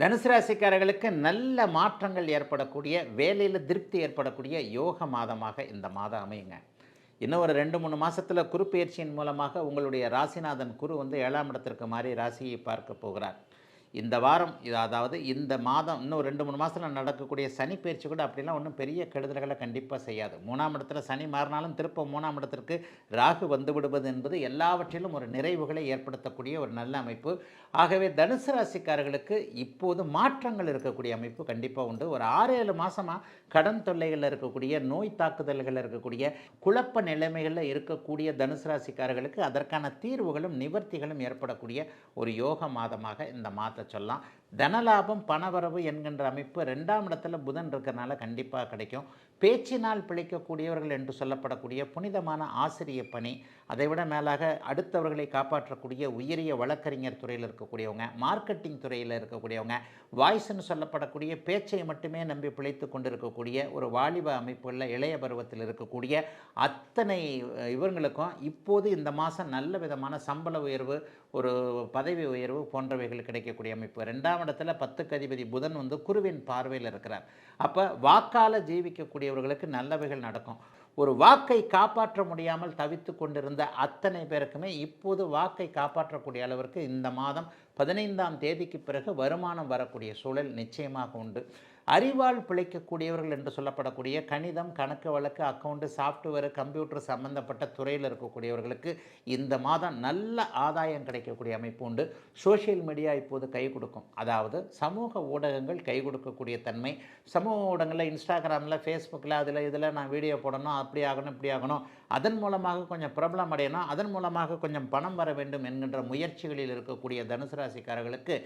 தனுசு ராசிக்காரர்களுக்கு நல்ல மாற்றங்கள் ஏற்படக்கூடிய, வேலையில் திருப்தி ஏற்படக்கூடிய யோக மாதமாக இந்த மாதம் அமையுங்க. இன்னும் ஒரு 2, 3 மாசத்துல குரு பெயர்ச்சியின் மூலமாக உங்களுடைய ராசிநாதன் குரு வந்து 7ஆம் இடத்திற்கு மாறி ராசியை பார்க்க போகிறார். இந்த வாரம் அதாவது இந்த மாதம் இன்னும் 2, 3 மாசத்துல நடக்கக்கூடிய சனி பெயர்ச்சி கூட அப்படிலாம் ஒண்ணும் பெரிய கெடுதல்கள கண்டிப்பா செய்யாது. 3ஆம் இடத்துல சனி மாறினாலும் திரும்ப 3ஆம் இடத்திற்கு ராகு வந்து விடுவது என்பது எல்லாவற்றிலும் ஒரு நிறைவுகளை ஏற்படுத்தக்கூடிய ஒரு நல்ல அமைப்பு. ஆகவே தனுசு ராசிக்காரர்களுக்கு இப்போது மாற்றங்கள் இருக்கக்கூடிய அமைப்பு கண்டிப்பா உண்டு. ஒரு 6, 7 மாசமா கடன் தொல்லைகள்ல இருக்கக்கூடிய, நோய் தாக்குதல்கள்ல இருக்கக்கூடிய, குழப்ப நிலைமைகள்ல இருக்கக்கூடிய தனுசு ராசிக்காரர்களுக்கு அதற்கான தீர்வுகளும், நிவர்த்திகளும் ஏற்படக்கூடிய ஒரு யோக மாதமாக இந்த மாதத்தை சொல்லலாம். தனலாபம், பணவரவு என்கின்ற அமைப்பு 2ஆம் இடத்துல புதன் இருக்கிறனால கண்டிப்பாக கிடைக்கும். பேச்சினால் பிழைக்கக்கூடியவர்கள் என்று சொல்லப்படக்கூடிய புனிதமான ஆசிரிய பணி, அதைவிட மேலாக அடுத்தவர்களை காப்பாற்றக்கூடிய உயரிய வழக்கறிஞர் துறையில் இருக்கக்கூடியவங்க, மார்க்கெட்டிங் துறையில் இருக்கக்கூடியவங்க, வாய்ஸ்ன்னு சொல்லப்படக்கூடிய பேச்சை மட்டுமே நம்பி பிழைத்து கொண்டிருக்கக்கூடிய ஒரு வாலிப அமைப்புகளில் இளைய பருவத்தில் இருக்கக்கூடிய அத்தனை இவர்களுக்கும் இப்போது இந்த மாதம் நல்ல விதமான சம்பள உயர்வு, ஒரு பதவி உயர்வு போன்றவைகள் கிடைக்கக்கூடிய அமைப்பு. 2ஆம் இடத்துல 10க்கு அதிபதி புதன் வந்து குருவின் பார்வையில் இருக்கிறார். அப்போ வாக்கால ஜீவிக்கக்கூடியவர்களுக்கு நல்லவைகள் நடக்கும். ஒரு வாக்கை காப்பாற்ற முடியாமல் தவித்து கொண்டிருந்த அத்தனை பேருக்குமே இப்போது வாக்கை காப்பாற்றக்கூடிய அளவிற்கு இந்த மாதம் 15ஆம் தேதிக்கு பிறகு வருமானம் வரக்கூடிய சூழல் நிச்சயமாக உண்டு. அறிவால் பிழைக்கக்கூடியவர்கள் என்று சொல்லப்படக்கூடிய கணிதம், கணக்கு வழக்கு, அக்கவுண்ட், சாஃப்ட்வேர், கம்ப்யூட்டர் சம்பந்தப்பட்ட துறையில் இருக்கக்கூடியவர்களுக்கு இந்த மாதம் நல்ல ஆதாயம் கிடைக்கக்கூடிய அமைப்பு உண்டு. சோஷியல் மீடியா இப்போது கை கொடுக்கும். அதாவது சமூக ஊடகங்கள் கை கொடுக்கக்கூடிய தன்மை. சமூக ஊடகங்களில் இன்ஸ்டாகிராமில், ஃபேஸ்புக்கில், இதில் நான் வீடியோ போடணும், அப்படி ஆகணும், இப்படி ஆகணும், அதன் மூலமாக கொஞ்சம் பிரபலம் அடையணும், அதன் மூலமாக கொஞ்சம் பணம் வர வேண்டும் என்கின்ற முயற்சிகளில் இருக்கக்கூடிய தனுசு ராசிக்காரர்களுக்கு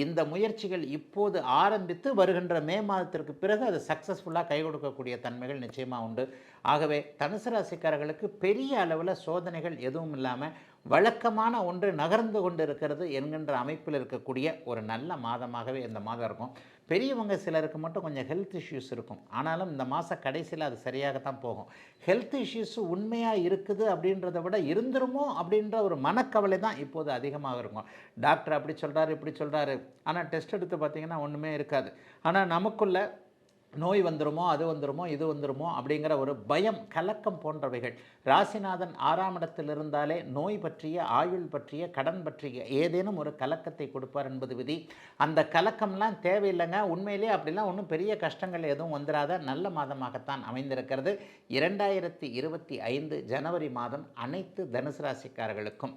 இந்த முயற்சிகள் இப்போது ஆரம்பித்து வருகின்ற மே மாதத்திற்கு பிறகு அது சக்ஸஸ்ஃபுல்லாக கை கொடுக்கக்கூடிய தன்மைகள் நிச்சயமாக உண்டு. ஆகவே தனுசு ராசிக்காரர்களுக்கு பெரிய அளவில் சோதனைகள் எதுவும் இல்லாமல் வழக்கமான ஒன்று நகர்ந்து கொண்டு இருக்கிறது என்கின்ற அமைப்பில் இருக்கக்கூடிய ஒரு நல்ல மாதமாகவே இந்த மாதம் இருக்கும். பெரியவங்க சிலருக்கு மட்டும் கொஞ்சம் ஹெல்த் இஷ்யூஸ் இருக்கும். ஆனாலும் இந்த மாத கடைசியில் அது சரியாகத்தான் போகும். ஹெல்த் இஷ்யூஸ் உண்மையாக இருக்குது அப்படின்றத விட இருந்துருமோ அப்படின்ற ஒரு மனக்கவலை தான் இப்போது அதிகமாக இருக்கும். டாக்டர் அப்படி சொல்கிறாரு, இப்படி சொல்கிறாரு, ஆனால் டெஸ்ட் எடுத்து பார்த்திங்கன்னா ஒன்றுமே இருக்காது. ஆனால் நமக்குள்ள நோய் வந்துருமோ, அது வந்துருமோ, இது வந்துருமோ அப்படிங்கிற ஒரு பயம், கலக்கம் போன்றவைகள். ராசிநாதன் 6ஆம் இடத்தில் இருந்தாலே நோய் பற்றிய, ஆயுள் பற்றிய, கடன் பற்றிய ஏதேனும் ஒரு கலக்கத்தை கொடுப்பார் என்பது விதி. அந்த கலக்கம்லாம் தேவையில்லைங்க. உண்மையிலே அப்படிலாம் ஒன்றும் பெரிய கஷ்டங்கள் எதுவும் வந்துடாத நல்ல மாதமாகத்தான் அமைந்திருக்கிறது. 2025 ஜனவரி மாதம் அனைத்து தனுசு ராசிக்காரர்களுக்கும்